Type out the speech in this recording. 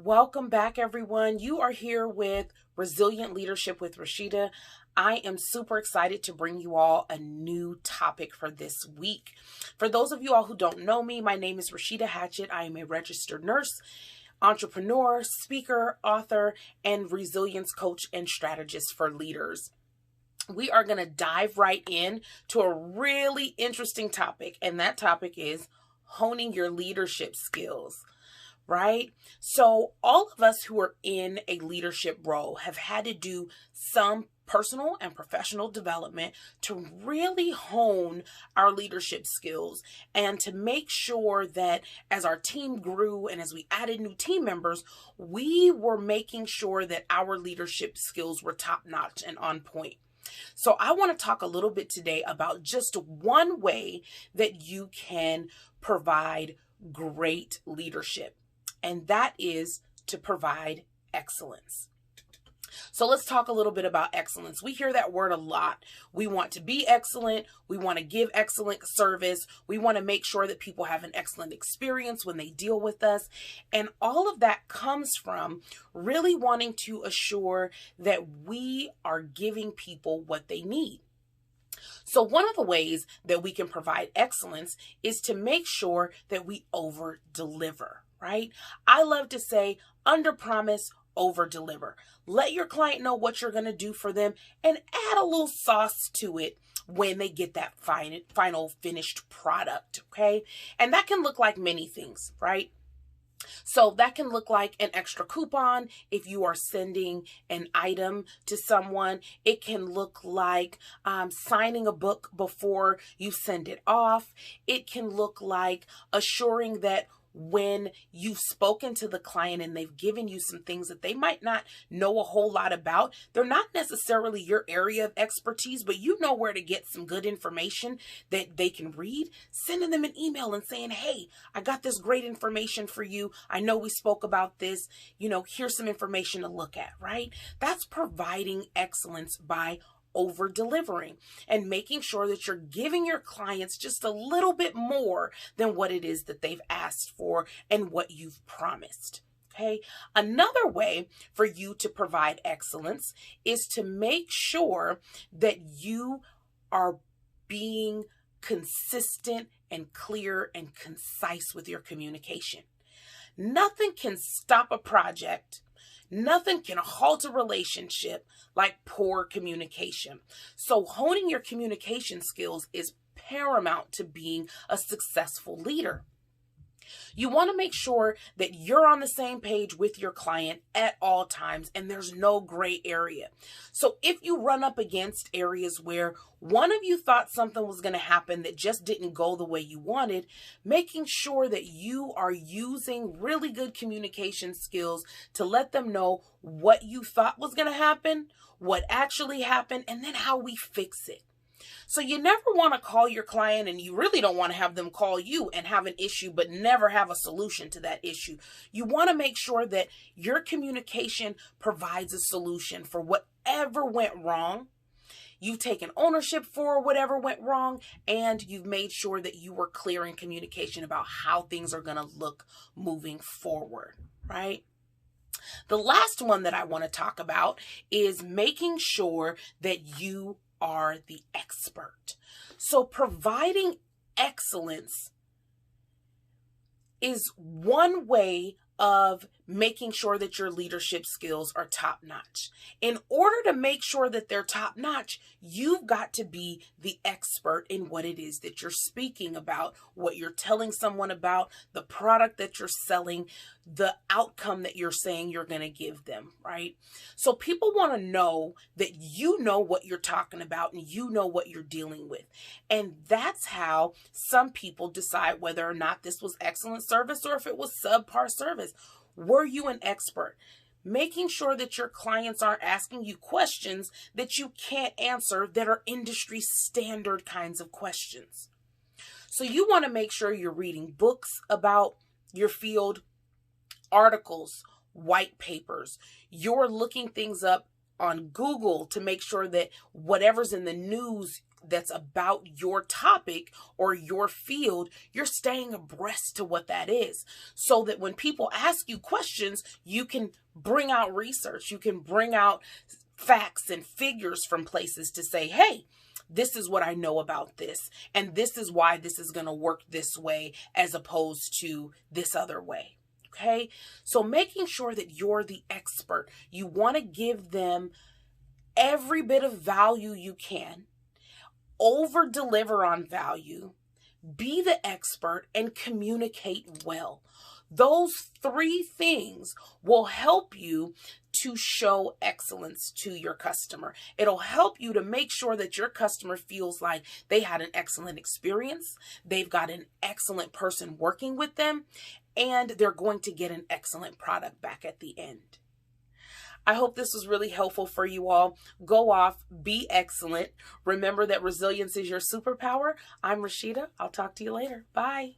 Welcome back, everyone. You are here with Resilient Leadership with Rashida. I am super excited to bring you all a new topic for this week. For those of you all who don't know me, my name is Rashida Hatchett. I am a registered nurse, entrepreneur, speaker, author, and resilience coach and strategist for leaders. We are going to dive right in to a really interesting topic, and that topic is honing your leadership skills. Right? So all of us who are in a leadership role have had to do some personal and professional development to really hone our leadership skills and to make sure that as our team grew and as we added new team members, we were making sure that our leadership skills were top-notch and on point. So I want to talk a little bit today about just one way that you can provide great leadership. And that is to provide excellence. So let's talk a little bit about excellence. We hear that word a lot. We want to be excellent. We want to give excellent service. We want to make sure that people have an excellent experience when they deal with us. And all of that comes from really wanting to assure that we are giving people what they need. So one of the ways that we can provide excellence is to make sure that we over-deliver. Right? I love to say under promise, over deliver. Let your client know what you're going to do for them and add a little sauce to it when they get that final finished product. Okay. And that can look like many things, right? So that can look like an extra coupon if you are sending an item to someone. It can look like signing a book before you send it off. It can look like assuring that when you've spoken to the client and they've given you some things that they might not know a whole lot about, they're not necessarily your area of expertise, but you know where to get some good information that they can read, sending them an email and saying, hey, I got this great information for you. I know we spoke about this, here's some information to look at, right? That's providing excellence by over delivering and making sure that you're giving your clients just a little bit more than what it is that they've asked for and what you've promised. Okay. Another way for you to provide excellence is to make sure that you are being consistent and clear and concise with your communication. Nothing can stop a project. Nothing can halt a relationship like poor communication. So honing your communication skills is paramount to being a successful leader. You want to make sure that you're on the same page with your client at all times and there's no gray area. So if you run up against areas where one of you thought something was going to happen that just didn't go the way you wanted, making sure that you are using really good communication skills to let them know what you thought was going to happen, what actually happened, and then how we fix it. So you never want to call your client and you really don't want to have them call you and have an issue but never have a solution to that issue. You want to make sure that your communication provides a solution for whatever went wrong. You've taken ownership for whatever went wrong and you've made sure that you were clear in communication about how things are going to look moving forward, right? The last one that I want to talk about is making sure that you are the expert. So providing excellence is one way of making sure that your leadership skills are top-notch. In order to make sure that they're top-notch, you've got to be the expert in what it is that you're speaking about, what you're telling someone about, the product that you're selling, the outcome that you're saying you're going to give them, right? So people want to know that you know what you're talking about and you know what you're dealing with. And that's how some people decide whether or not this was excellent service or if it was subpar service. Were you an expert? Making sure that your clients aren't asking you questions that you can't answer that are industry standard kinds of questions. So you want to make sure you're reading books about your field, articles, white papers. You're looking things up on Google to make sure that whatever's in the news that's about your topic or your field, you're staying abreast to what that is, so that when people ask you questions, you can bring out research, you can bring out facts and figures from places to say, hey, this is what I know about this, and this is why this is going to work this way as opposed to this other way. Okay, so making sure that you're the expert, you want to give them every bit of value you can, over deliver on value, be the expert, and communicate well. Those three things will help you to show excellence to your customer. It'll help you to make sure that your customer feels like they had an excellent experience, they've got an excellent person working with them, and they're going to get an excellent product back at the end. I hope this was really helpful for you all. Go off, be excellent. Remember that resilience is your superpower. I'm Rashida. I'll talk to you later. Bye.